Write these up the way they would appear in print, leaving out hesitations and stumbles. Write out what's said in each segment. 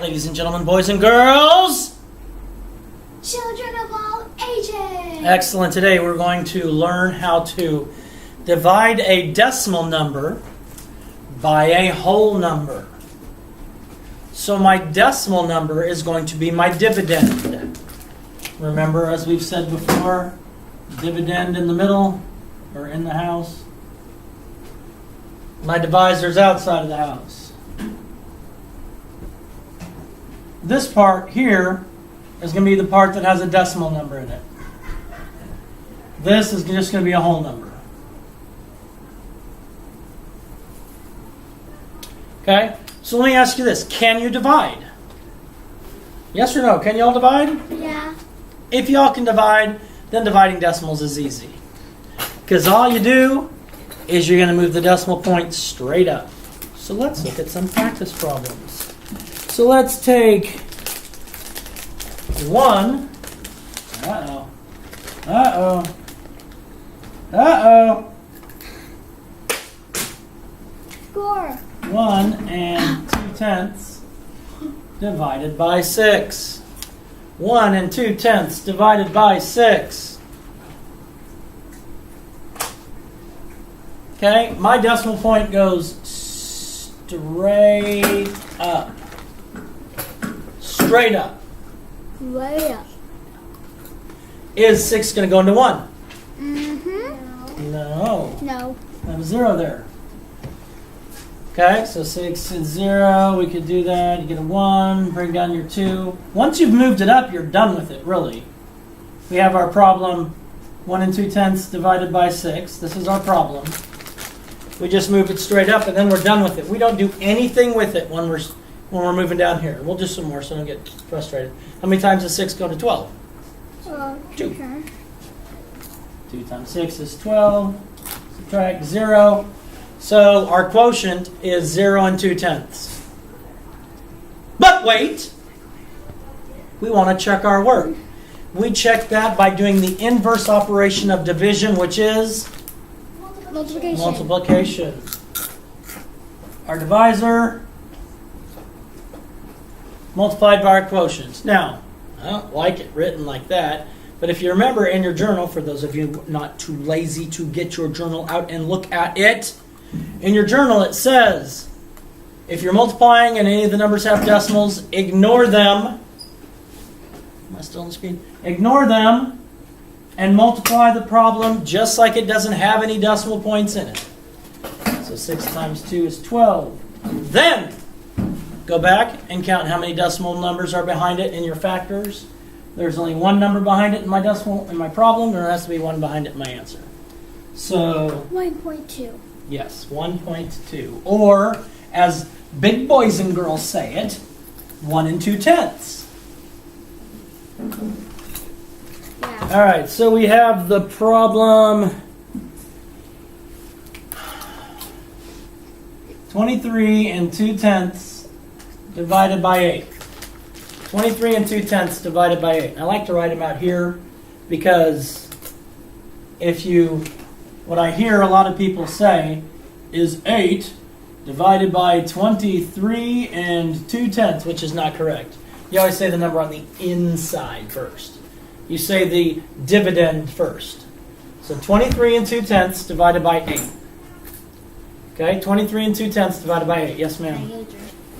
ladies and gentlemen, boys and girls. Children of all ages. Excellent. Today we're going to learn how to divide a decimal number by a whole number. So my decimal number is going to be my dividend. Remember, as we've said before, dividend in the middle or in the house. My divisor's outside of the house. This part here is going to be the part that has a decimal number in it. This is just going to be a whole number. Okay? So let me ask you this. Can you divide? Yes or no? Can you all divide? Yeah. If y'all can divide, then dividing decimals is easy. Because all you do is you're going to move the decimal point straight up. So let's look at some practice problems. So let's take 1. Uh-oh. Uh-oh. Uh-oh. Score. 1 and 2/10 divided by 6. 1 and 2/10 divided by 6. Okay, my decimal point goes straight up. Straight up. Way up. Is 6 going to go into 1? Mm-hmm. No. No. I have a 0 there. Okay, so 6 and 0, we could do that. You get a 1, bring down your 2. Once you've moved it up, you're done with it, really. We have our problem 1 and 2/10 divided by 6. This is our problem. We just move it straight up, and then we're done with it. We don't do anything with it when we're moving down here. We'll do some more so I don't get frustrated. How many times does 6 go to 12? 2. Okay. 2 times 6 is 12. Subtract 0. So our quotient is 0 and 2/10. But wait! We want to check our work. We check that by doing the inverse operation of division, which is Multiplication. multiplication. Our divisor multiplied by our quotient. Now, I don't like it written like that, but if you remember in your journal, for those of you not too lazy to get your journal out and look at it, in your journal it says, if you're multiplying and any of the numbers have decimals, ignore them. Am I still on the screen? Ignore them and multiply the problem just like it doesn't have any decimal points in it. So 6 times 2 is 12. Then go back and count how many decimal numbers are behind it in your factors. There's only one number behind it in my decimal in my problem. There has to be one behind it in my answer. So 1.2. yes, 1.2. Or, as big boys and girls say it, 1 and 2/10. Yeah. All right, so we have the problem 23 and 2/10 divided by 8. 23 and 2/10 divided by 8. I like to write them out here because what I hear a lot of people say is 8 divided by 23 and 2/10, which is not correct. You always say the number on the inside first. You say the dividend first. So 23 and 2/10 divided by 8. Okay, 23 and 2/10 divided by 8. Yes, ma'am.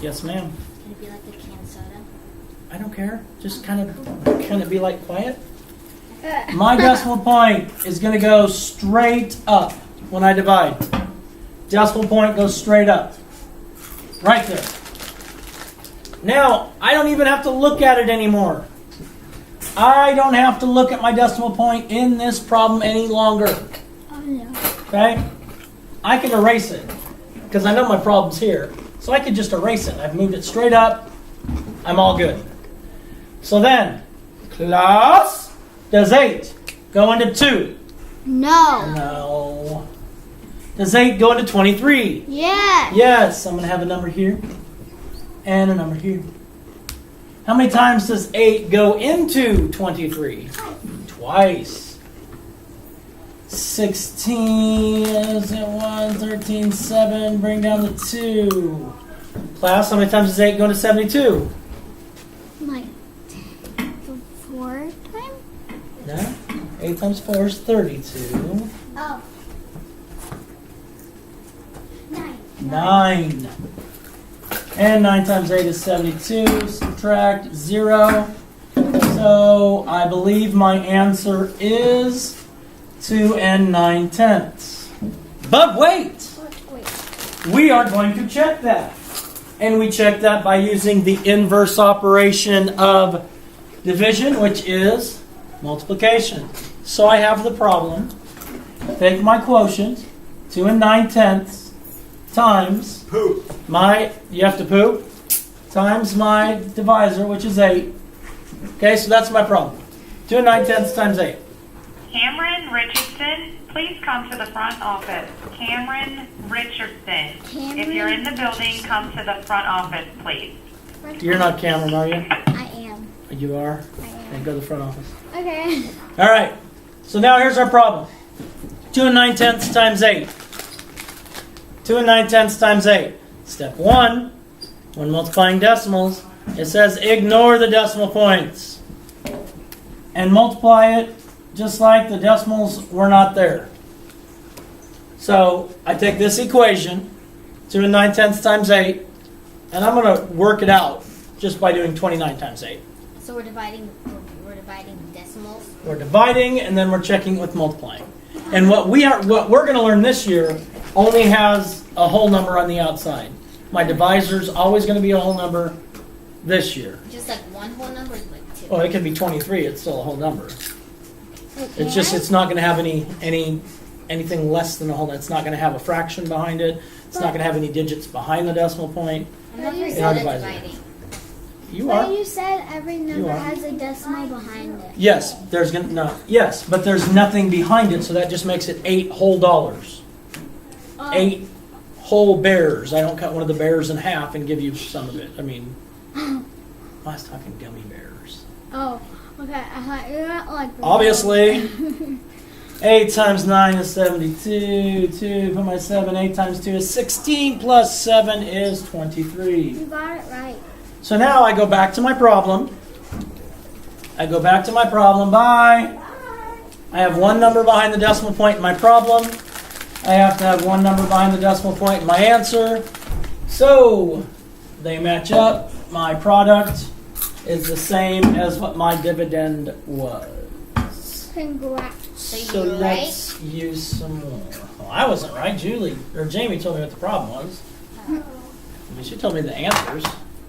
Yes, ma'am. Can it be like the canned soda? I don't care. Just kind of be like quiet. My decimal point is going to go straight up when I divide. Decimal point goes straight up. Right there. Now, I don't even have to look at it anymore. I don't have to look at my decimal point in this problem any longer. Oh no. Okay? I can erase it because I know my problem's here. So I could just erase it. I've moved it straight up. I'm all good. So then, class, does 8 go into 2? No. No. Does 8 go into 23? Yes. Yes. I'm going to have a number here and a number here. How many times does 8 go into 23? Twice. 16 is at 1, 13, 7, bring down the 2. Class, how many times does 8 go into 72? 8 times 4 is 32. Oh. 9. 9. And 9 times 8 is 72. Subtract 0. So I believe my answer is 2 and 9/10. But wait! We are going to check that. And we check that by using the inverse operation of division, which is multiplication. So I have the problem. Take my quotient, 2 and 9/10, times my, you have to poop, times my divisor, which is 8. Okay, so that's my problem. 2 and 9/10 times 8. Cameron Richardson, please come to the front office. Cameron Richardson. If you're in the building, come to the front office, please. You're not Cameron, are you? I am. You are? I am. Okay, go to the front office. Okay. All right, so now here's our problem. 2 and 9/10 times 8. 2 and 9/10 times 8. Step 1, when multiplying decimals, it says ignore the decimal points and multiply it just like the decimals were not there. So I take this equation, 2 and 9/10 times 8, and I'm going to work it out just by doing 29 times 8. So we're dividing decimals. We're dividing and then we're checking with multiplying. And what we're going to learn this year only has a whole number on the outside. My divisor's always going to be a whole number this year. Just like one whole number, or like 2. Well, it could be 23. It's still a whole number. Okay. It's just it's not going to have anything less than a whole. It's not going to have a fraction behind it. It's not going to have any digits behind the decimal point. I'm not very in good our at divisor. dividing. You But are. you said every number are. has a decimal behind it. Yes, there's going to no. Yes, but there's nothing behind it, so that just makes it 8 whole dollars. Oh. 8 whole bears. I don't cut one of the bears in half and give you some of it. I mean, I was talking gummy bears. Oh, okay. I thought you meant like. Obviously, 8 times 9 is 72. 2, put my 7. 8 times 2 is 16. Plus 7 is 23. You got it right. So now I go back to my problem. I have one number behind the decimal point in my problem. I have to have one number behind the decimal point in my answer. So they match up. My product is the same as what my dividend was. Congrats. So you were let's use some more. Oh, I wasn't right. Jamie told me what the problem was. I mean, she told me the answers.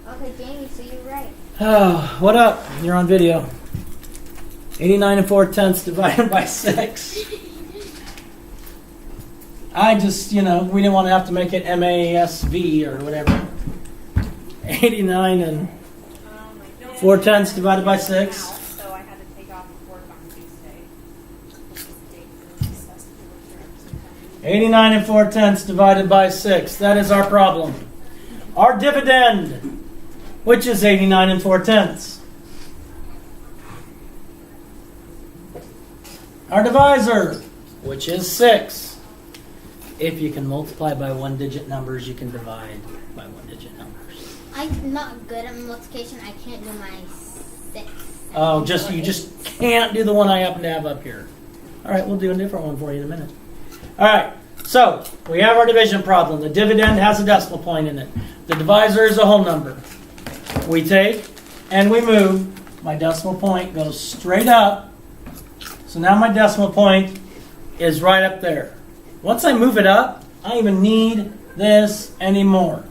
Okay, Jamie, so you're right. Oh, what up? You're on video. 89 and 4/10 divided by 6. I just, we didn't want to have to make it MASV or whatever. 89 and 4/10 divided by 6. So I had to take off work on Tuesday. 89 and 4/10 divided by 6. That is our problem. Our dividend, which is 89 and 4/10. Our divisor, which is 6. If you can multiply by one-digit numbers, you can divide by one-digit numbers. I'm not good at multiplication. I can't do my 6. Oh, you just can't do the one I happen to have up here. All right, we'll do a different one for you in a minute. All right, so we have our division problem. The dividend has a decimal point in it. The divisor is a whole number. We take and we move. My decimal point goes straight up. So now my decimal point is right up there. Once I move it up, I don't even need this anymore.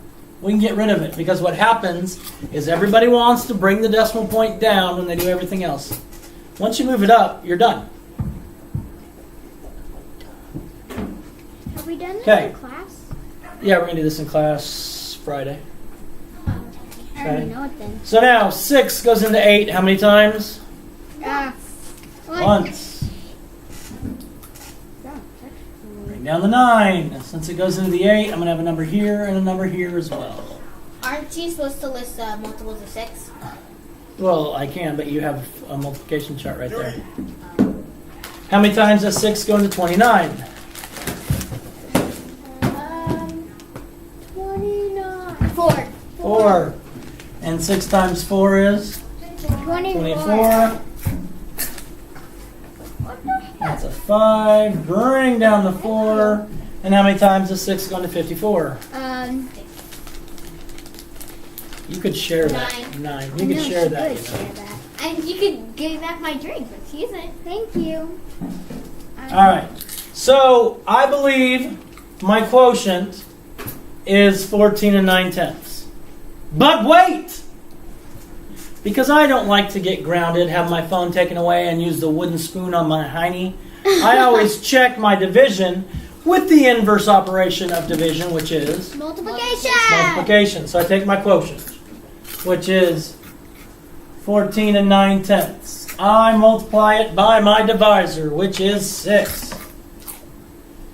We can get rid of it because what happens is everybody wants to bring the decimal point down when they do everything else. Once you move it up, you're done. Have we done this Okay. in class? Yeah, we're going to do this in class Friday. I already know it then. So now 6 goes into 8 how many times? Once. Bring down the 9. Since it goes into the 8, I'm going to have a number here and a number here as well. Aren't you supposed to list multiples of 6? Well, I can, but you have a multiplication chart right there. How many times does 6 go into 29? 29. 4. 4. And 6 times 4 is? 24. 24. What the That's a 5. Bring down the 4. And how many times is 6 going to 54? You could share that. 9. You could share that. You know. And you could give me back my drink, but she isn't. Thank you. All right. So I believe my quotient is 14 and 9/10. But wait! Because I don't like to get grounded, have my phone taken away, and use the wooden spoon on my hiney, I always check my division with the inverse operation of division, which is Multiplication. multiplication. So I take my quotient, which is 14 and 9/10. I multiply it by my divisor, which is 6.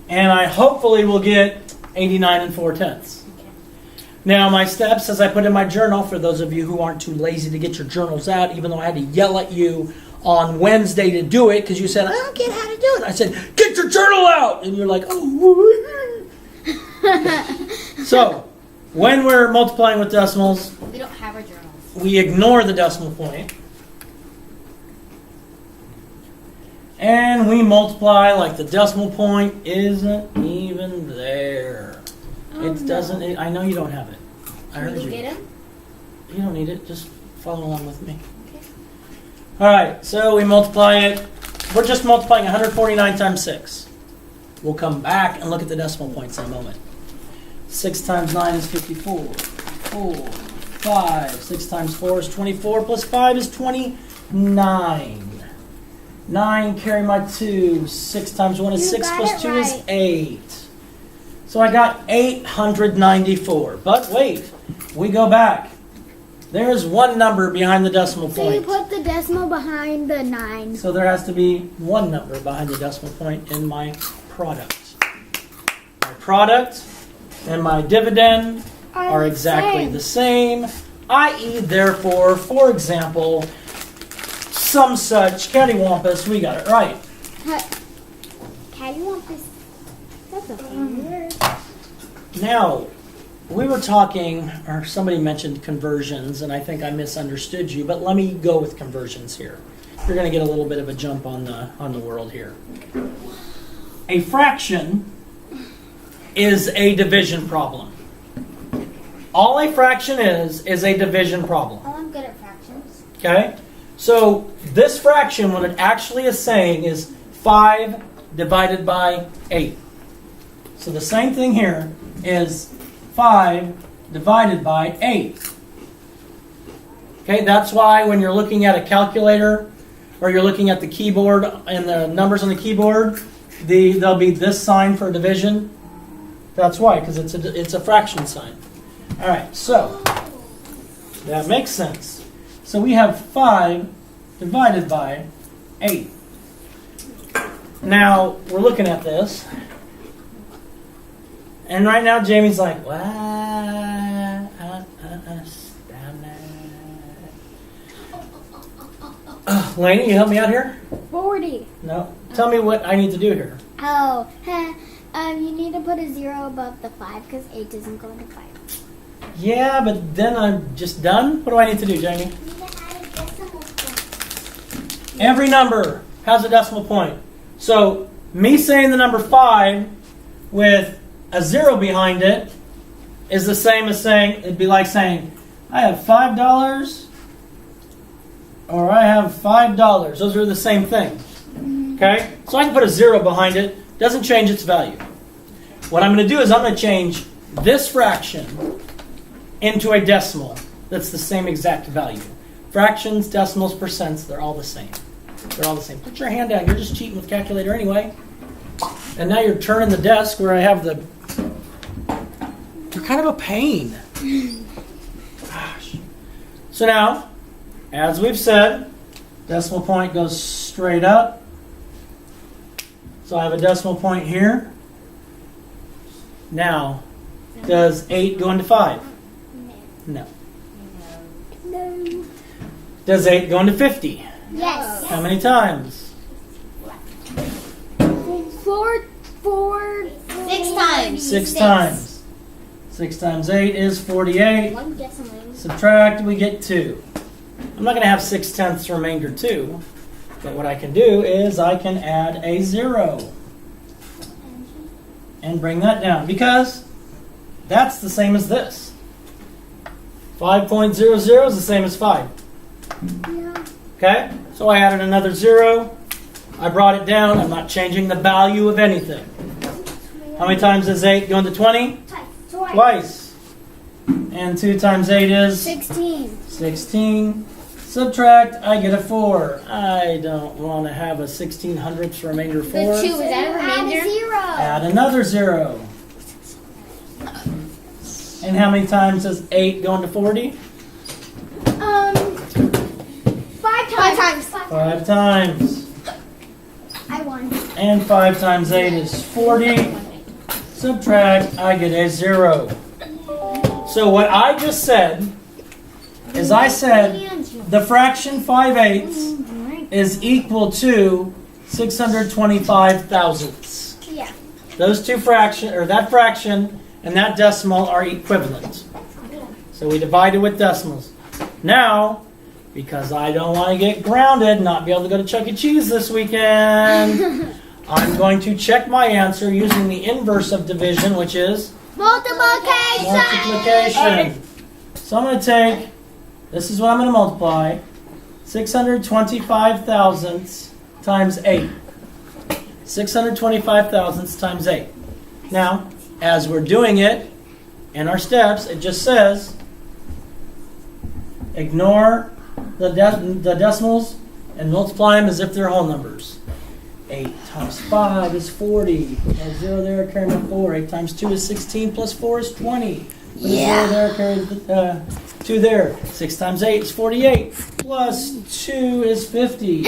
And I hopefully will get 89 and 4/10. Now my steps, as I put in my journal, for those of you who aren't too lazy to get your journals out, even though I had to yell at you on Wednesday to do it, because you said, I don't get how to do it. I said, get your journal out! And you're like, oh. So, when we're multiplying with decimals, We don't have our journals. we ignore the decimal point. And we multiply like the decimal point isn't even there. It doesn't. I know you don't have it. I heard Can you. you get them? You don't need it. Just follow along with me. Okay. All right. So we multiply it. We're just multiplying 149 times 6. We'll come back and look at the decimal points in a moment. 6 times 9 is 54. 4, 5. 6 times 4 is 24. Plus 5 is 29. 9, carry my 2. 6 times 1 is 6 plus 2 is 8. So I got 894. But wait, we go back. There's one number behind the decimal So you point. put the decimal behind the 9. So there has to be one number behind the decimal point in my product. My product and my dividend are exactly the same, i.e., therefore, for example, some such cattywampus, we got it right. Cattywampus. That's a fun word. Now, we were talking, or somebody mentioned conversions, and I think I misunderstood you, but let me go with conversions here. You're going to get a little bit of a jump on the world here. A fraction is a division problem. All a fraction is a division problem. Oh, I'm good at fractions. Okay? So this fraction, what it actually is saying is 5 divided by 8. So the same thing here is 5 divided by 8. Okay, that's why when you're looking at a calculator or you're looking at the keyboard and the numbers on the keyboard, there'll be this sign for division. That's why, because it's a fraction sign. All right, so that makes sense. So we have 5 divided by 8. Now, we're looking at this. And right now, Jamie's like, what? I don't understand that. Lainey, you help me out here? 40. No? Tell me what I need to do here. Oh, you need to put a 0 above the 5 because 8 isn't going to 5. Yeah, but then I'm just done? What do I need to do, Jamie? You need to add a decimal point. Every number has a decimal point. So, me saying the number 5 with a 0 behind it is the same as saying, it'd be like saying, I have $5 or I have $5. Those are the same thing. Okay? So I can put a 0 behind it. Doesn't change its value. What I'm going to do is I'm going to change this fraction into a decimal that's the same exact value. Fractions, decimals, percents, they're all the same. They're all the same. Put your hand down. You're just cheating with calculator anyway. And now you're turning the desk where I have the... You're kind of a pain. Gosh. So now, as we've said, decimal point goes straight up. So I have a decimal point here. Now, does 8 go into 5? No. No. Does 8 go into 50? Yes. How many times? 4. 6 times. 6 times. 6 times 8 is 48. One decimal. Subtract, we get 2. I'm not going to have 6/10 remainder 2. But what I can do is I can add a 0 and bring that down because that's the same as this. 5.00 is the same as 5. Yeah. Okay? So I added another 0. I brought it down. I'm not changing the value of anything. How many times does 8 go into 20? Twice. And 2 times 8 is? 16. 16. Subtract, I get a 4. I don't want to have a 1600ths remainder 4. The 2, is that a Add remainder? a 0. Add another 0. And how many times does 8 go into 40? 5 times. 5 times. I won. And 5 times 8 is 40. Subtract, I get a 0. So what I just said is I said the fraction 5/8 is equal to 625 thousandths. Yeah. Those two fractions, or that fraction and that decimal are equivalent. So we divide it with decimals. Now, because I don't want to get grounded and not be able to go to Chuck E. Cheese this weekend, I'm going to check my answer using the inverse of division, which is multiplication. So I'm going to take, this is what I'm going to multiply, 625 thousandths times 8. 625 thousandths times 8. Now, as we're doing it in our steps, it just says, ignore the decimals and multiply them as if they're whole numbers. 8 times 5 is 40. Add 0 there, carry my 4. 8 times 2 is 16, plus 4 is 20. Put a 0 there, carry the 2 there. 6 times 8 is 48. Plus 2 is 50.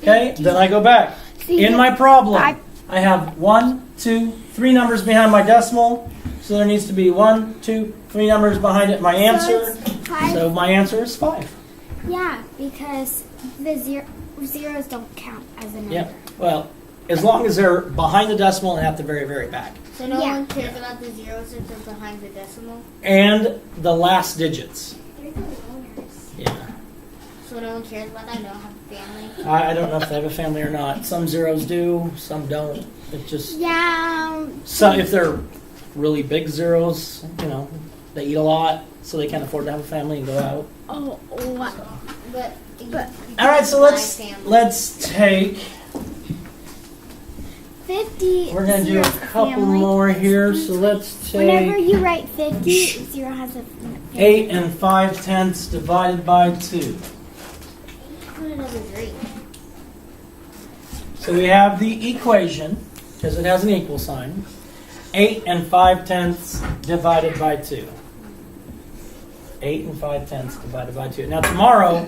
Okay, then I go back. In my problem, I have 1, 2, 3 numbers behind my decimal. So there needs to be 1, 2, 3 numbers behind it. My answer. So my answer is 5. Yeah, because the zeros don't count as a number. Yep. Well, as long as they're behind the decimal and at the very, very back. So no Yeah. one cares about the zeros since they're behind the decimal? And the last digits. Yeah. So no one cares about that? I don't have a family. I don't know if they have a family or not. Some zeros do, some don't. It just Yeah. so if they're really big zeros, you know, they eat a lot, so they can't afford to have a family and go out. Oh, what? But All right, so let's take. 50. We're gonna do a zero's couple family. more here. So let's Whenever take you write 50, 0 has a family. 8 and 5/10 divided by 2. put another 3. So we have the equation because it has an equal sign. 8 and 5/10 divided by 2. 8 and 5/10 divided by 2. Now tomorrow,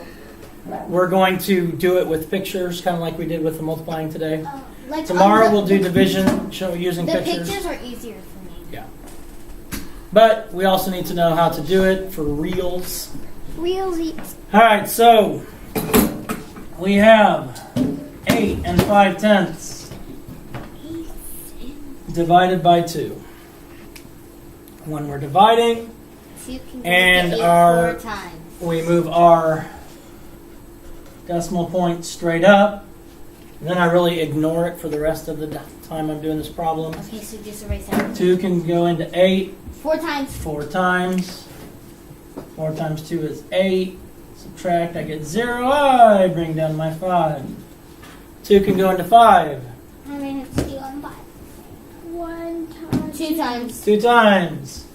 we're going to do it with pictures, kind of like we did with the multiplying today. Like Tomorrow we'll do division, show using the pictures. pictures are easier for me. But we also need to know how to do it for reals. Really? All right, so we have 8 and 5/10 divided by 2. When we're dividing, So you can And get 8 our- 4 times. we move our decimal point straight up. Then I really ignore it for the rest of the time I'm doing this problem. Okay, so just erase that. 2 can go into 8 4 times. 4 times. 4 times 2 is 8. Subtract, I get 0. I bring down my 5. 2 can go into 5. How many have to do on 5? 1 times. 2 times. 2 times.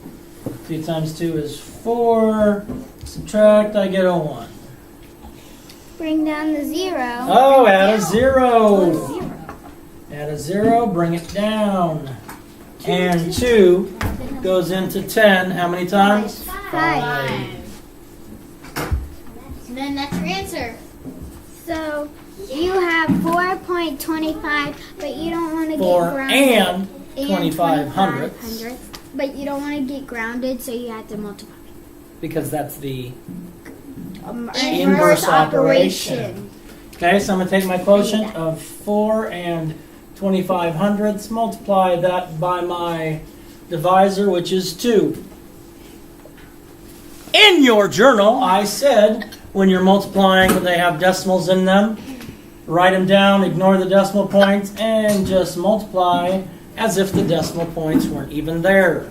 2 times 2 is 4. Subtract, I get a 1. Bring down the 0. Oh, add a 0. 0. Add a 0, bring it down. And 2 goes into 10. How many times? 5. And then that's your answer. So you have 4.25, but you don't want to get 4 grounded. and And 25 hundredths. hundredths. But you don't want to get grounded, so you have to multiply. Because that's the Inverse operation. Okay, so I'm going to take my quotient of 4 and 25 hundredths, multiply that by my divisor, which is 2. In your journal, I said when you're multiplying, they have decimals in them. write them down, ignore the decimal points, and just multiply as if the decimal points weren't even there.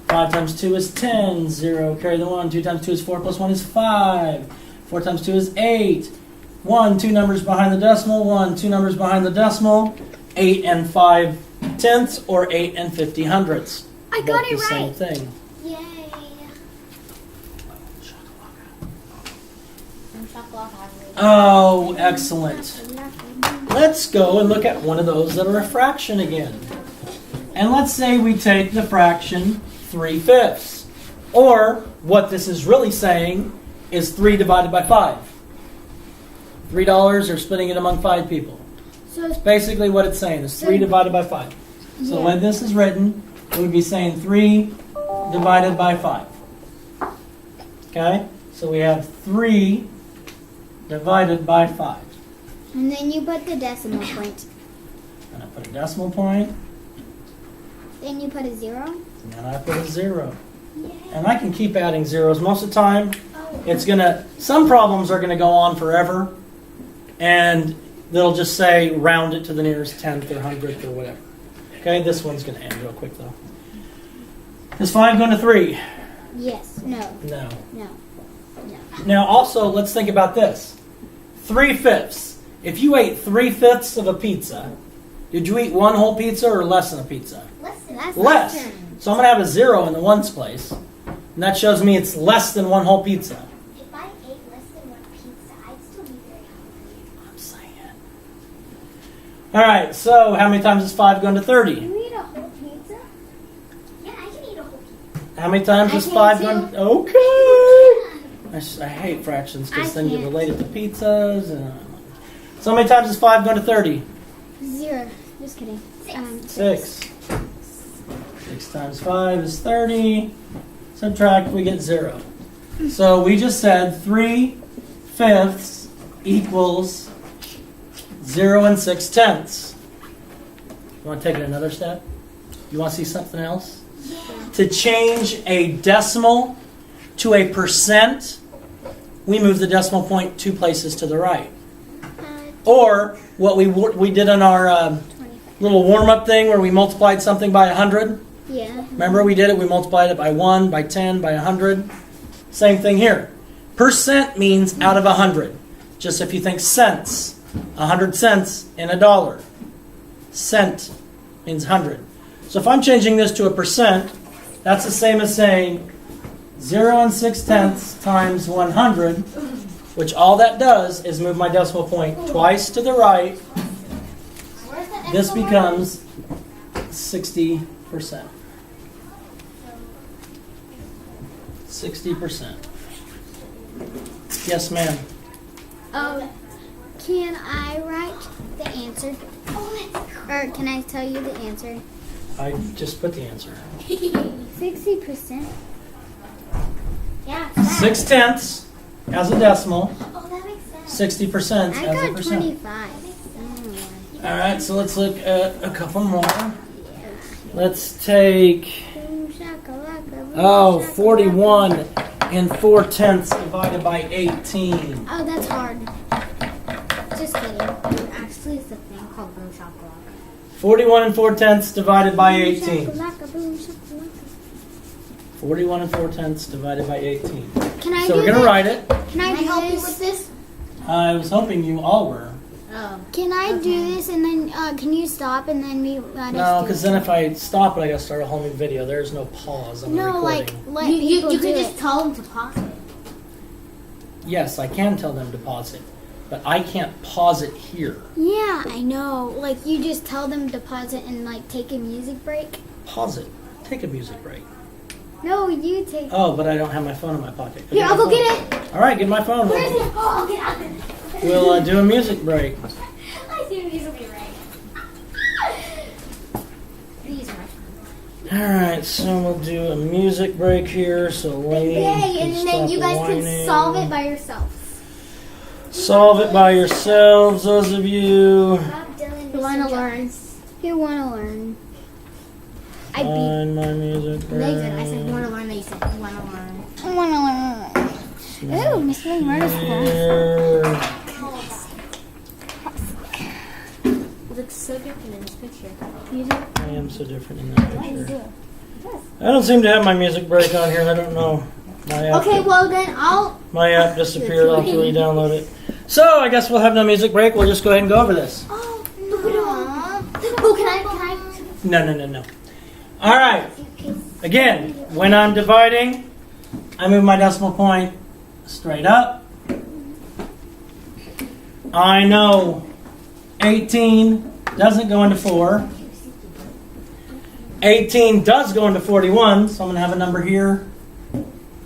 5 times 2 is 10, 0, carry the 1. 2 times 2 is 4, plus 1 is 5. 4 times 2 is 8. 1, 2 numbers behind the decimal, 1, 2 numbers behind the decimal, 8 and 5 tenths, or 8 and 50 hundredths. I got Both it the right. same thing. Yay. I'm chocolate. Oh, excellent. Let's go and look at one of those that are a fraction again. And let's say we take the fraction 3/5. Or, what this is really saying is 3 divided by 5. $3 or splitting it among 5 people. So it's Basically what it's saying is 3 divided by 5. So when this is written, it would be saying 3 divided by 5. Okay? So we have 3 divided by 5. and then you put the decimal point. And I put a decimal point, Then you put a 0. and I put a 0. And I can keep adding zeros. Most of the time, it's gonna. Some problems are gonna go on forever, and they'll just say round it to the nearest tenth or hundredth or whatever. Okay, this one's gonna end real quick though. Is 5 going to 3? Yes. No. No. No. Now also, let's think about this. 3/5. If you ate 3/5 of a pizza, did you eat one whole pizza or less than a pizza? That's Less. So I'm going to have a 0 in the ones place. And that shows me it's less than one whole pizza. If I ate less than one pizza, I'd still be very hungry. I'm saying. All right, so how many times is 5 going to 30? You eat a whole pizza? Yeah, I can eat a whole pizza. How many times I is can 5 too. going to... Okay. I hate fractions because I then you can't. relate it to pizzas. So how many times is 5 going to 30? 0. Just kidding. 6. 6 times 5 is 30. Subtract, we get 0. So we just said 3/5 equals 0 and 6 tenths. You want to take it another step? You want to see something else? Yeah. To change a decimal to a percent, we move the decimal point 2 places to the right. Or what we did on our little warm-up thing where we multiplied something by 100. Yeah. Remember we did it? We multiplied it by 1, by 10, by 100. Same thing here. Percent means out of 100. Just if you think cents, 100 cents in a dollar. Cent means 100. So if I'm changing this to a percent, that's the same as saying 0 and 6 tenths times 100, which all that does is move my decimal point twice to the right. Where's the This extra becomes 60%. 60%. Yes, ma'am. Oh, can I write the answer? Or can I tell you the answer? I just put the answer. 60%. Yeah. 6 tenths as a decimal, Oh, that makes sense. 60% I as a got percent. 25. All right, so let's look at a couple more. Let's take, Boom, shakalaka, boom, 41 and 4 tenths divided by 18. Oh, that's hard. Just kidding. Actually, it's a thing called boom shakalaka. 41 and 4 tenths divided by Boom, 18. shakalaka, boom, shakalaka. 41 and 4 tenths divided by 18. Can I So do we're going to this? write it. Can I Can I do help you this? with this? I was hoping you all were. Oh. Can I do this and then can you stop and then we No, just because do it? then if I stop it, I got to start a whole new video. There's no pause on the No, like recording. let You people could do just it. tell them to pause it. Yes, I can tell them to pause it, but I can't pause it here. Yeah, I know. Like you just tell them to pause it and like take a music break. Pause it. Take a music break. No, you take. Oh, but I don't have my phone in my pocket. Here, I'll go get it. All right, get my phone. Where is it? Oh, I'll get it. We'll do a music break. I see these will be right. These are my All right, so we'll do a music break here. So Lainey Yay, can and then stop you guys whining. can solve it by yourselves. Solve it by yourselves, those of you. You want to learn? You want to learn? I beat. Find my music break. Nathan, I said want to learn. You said you want to learn. I want to learn. Ooh, Miss Lee Murder's class. Here. so different in this picture. You do? I am so different in that What do you picture. do? I don't seem to have my music break on here. I don't know. Okay, well then My app disappeared. I'll have to re-download it. So I guess we'll have no music break. We'll just go ahead and go over this. Oh, can I? No. All right. Again, when I'm dividing, I move my decimal point straight up. I know 18 doesn't go into 4. 18 does go into 41, so I'm going to have a number here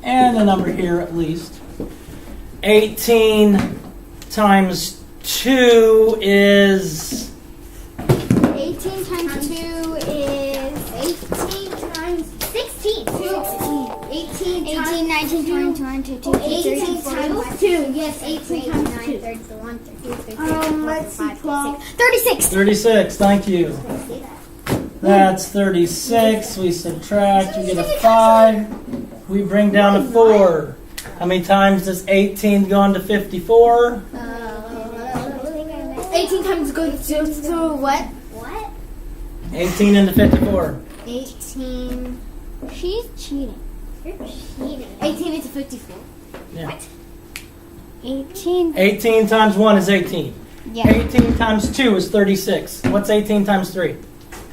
and a number here at least. 18 times 2 is... 18 times 2 is 18 times 16. 18 19 20 22 18 times 2. Yes, 18 times 2. 31, 32, 36. 36, thank you. That's 36. We subtract, we get a 5. We bring down a 4. How many times does 18 go into 54? 18 times goes to what? What? 18 into 54. 18. She's cheating. You're cheating. 18 into 54. Yeah. What? 18. 18 times 1 is 18. Yeah. 18 times 2 is 36. What's 18 times 3?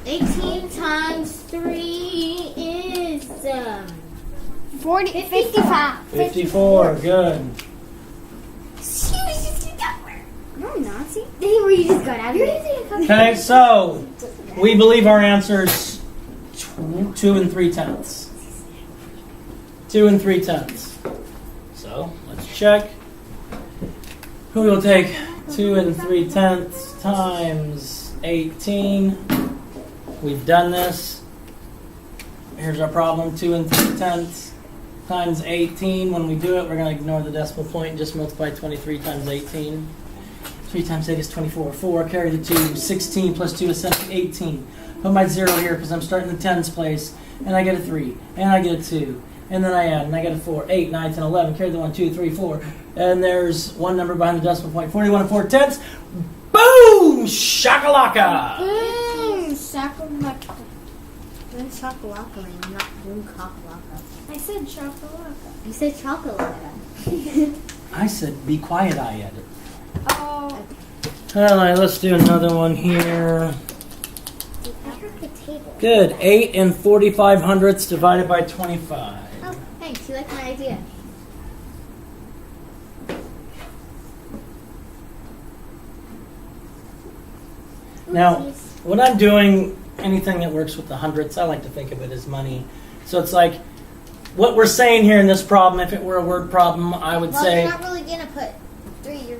18 times 3 is 55. 54. Good. No, not. See? Where you just got out of it. Okay, so we believe our answer is 2 3/10. 2 3/10. So let's check. Who will take 2 3/10 times 18? We've done this. Here's our problem: 2 3/10 times 18. When we do it, we're going to ignore the decimal point and just multiply 23 times 18. 3 times 8 is 24. 4, carry the 2. 16 plus 2 is 18. Put my 0 here because I'm starting in the tens place. And I get a 3. And I get a 2. And then I add. And I get a 4. 8, 9, 10, 11. Carry the 1, 2, 3, 4. And there's one number behind the decimal point. 41 4/10. Boom! Shakalaka! Shakalaka. Then shakalaka, and not boom kakalaka. I said shakalaka. You said chakalaka. I said be quiet, I added. Oh. All right, let's do another one here. Good. 8 45 hundredths divided by 25. Oh, thanks. You like my idea. Now, when I'm doing anything that works with the hundredths, I like to think of it as money. So it's like what we're saying here in this problem. If it were a word problem, I would say. You're not really gonna put 3. You're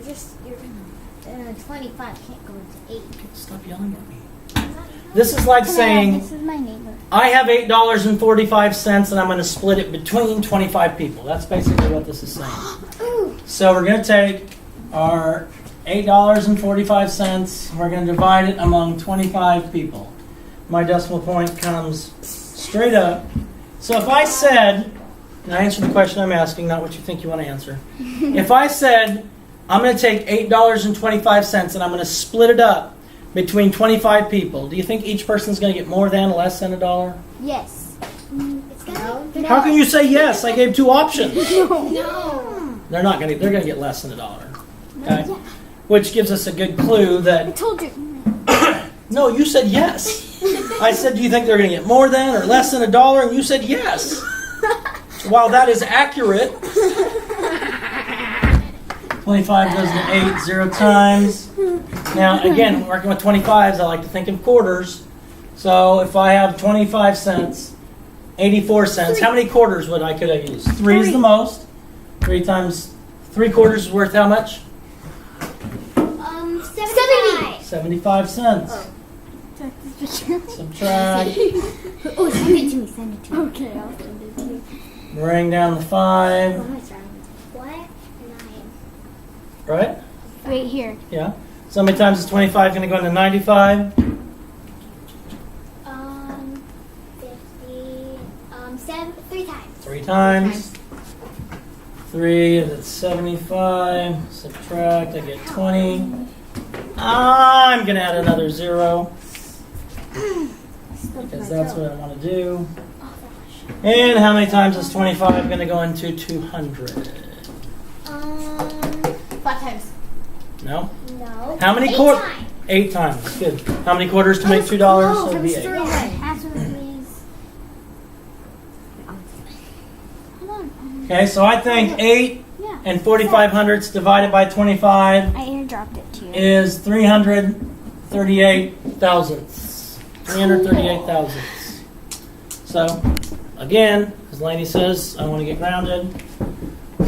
25 can't go into 8. Stop yelling at me. This is like saying This is my neighbor. I have $8.45 and I'm going to split it between 25 people. That's basically what this is saying. Ooh. So we're going to take our $8.45. We're going to divide it among 25 people. My decimal point comes straight up. So if I said, and I answer the question I'm asking, not what you think you want to answer. If I said, I'm going to take $8.25 and I'm going to split it up between 25 people, do you think each person's going to get more than or less than $1? Yes. How can you say yes? I gave 2 options. No. They're not going to. They're going to get less than $1. Okay, which gives us a good clue I that. told you. No, you said yes. I said, do you think they're going to get more than or less than $1? And you said yes. While that is accurate, 25 goes to 8 0 times. Now, again, working with 25s, I like to think in quarters. So if I have 25 cents, 84 cents, how many quarters could I use? 3 is the most. 3 times 3 quarters is worth how much? 70. 75 cents. Subtract. Oh, send it to me. Send it to me. Okay, I'll send it to you. Bring down the 5. What? 9. Right? Right here. Yeah. So how many times is 25 going to go into 95? 50. 3 times. 3 times. 3, that's 75. Subtract, I get 20. I'm going to add another 0 because that's what I want to do. And how many times is 25 going to go into 200? 5 times. No? No. How many 8 quarters? times. 8 times. Good. How many quarters to make $2? So it'd be 8. That's what it means. Hold on. Okay, so I think 8 Yeah. and 45 hundredths divided by 25 I airdropped it to you. is 338 thousandths. 338 thousandths. So, again, as Lainey says, I want to get grounded.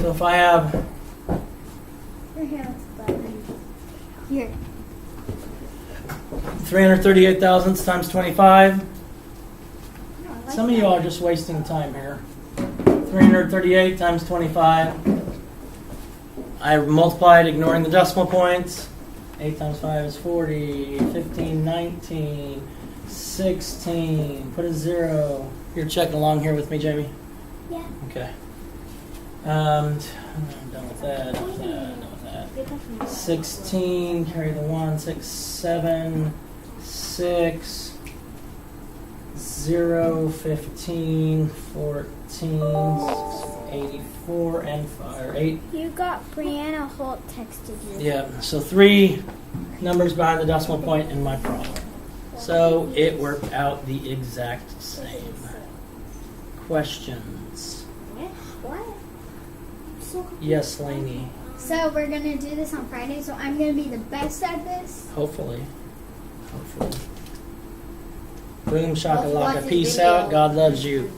So if I have Here. 338 thousandths times 25, some of you are just wasting time here. 338 times 25. I multiplied ignoring the decimal points. 8 times 5 is 40, 15, 19, 16. Put a 0. You're checking along here with me, Jamie? Yeah. Okay. I'm done with that. Done with that. 16, carry the 1, 6, 7, 6, 0, 15, 14, 84, and 8. You got Brianna Holt texted you. Yeah, so 3 numbers behind the decimal point in my problem. So it worked out the exact same. Questions? What? Yes, Lainey. So we're gonna do this on Friday. So I'm gonna be the best at this. Hopefully. Hopefully. Boom, shakalaka. Watch the Peace video. out. God loves you.